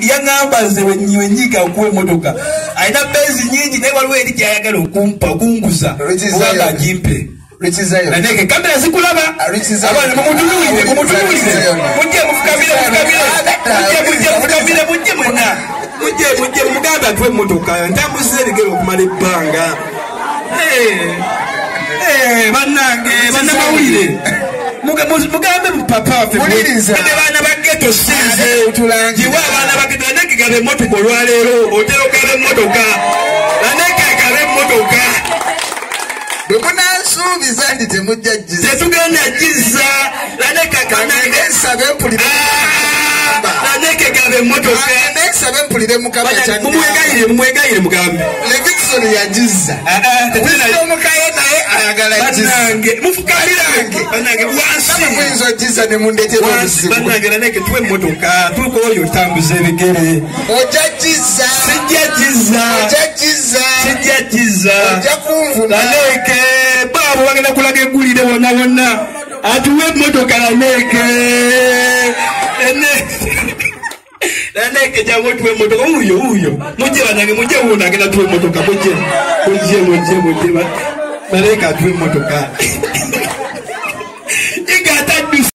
yangamba nze wenyiga okuwa emotoka alina benzi nyingi naye waliwo eri gyayagala okumpa okunguza obanga agimpe naneke kamera zikulaba abaana mumutunuulire mujje mufukabire mwenna mujje mugambe atuwe emotoka ntambuza ebigere okumala ebbanga bannange bannamawulire mugambe mupapa waffe baana bageto sinze jiwa abaana bageto naneke gabe emotoka olwaleero otera ogaba emotoka naneke gabe emotoka bwe munansuubiza nti temujja jjiza tetugenda jjiza naneke kanangesabe mpulire naneke gabe emotoka nesabe mpulire mukama mumwegayire mugambe Levikson yajjiza omukaye naye ayagala jjiza mufukamirange bannange wansi muyinza ojjiza ne mundetera obuzibu bannange naneke tuwe emotoka tuuka oyo otambuza ebigere ojja jjiza sijja jjiza sijja jjiza ojja kunvuna naneke baabo bagenda kulaga eggulire wonna atuwe emotoka naneke naneke jangu tuwe emotoka uyo mujje bannange mujje wuno agenda tuwe emotoka mujje naneke atuwe emotoka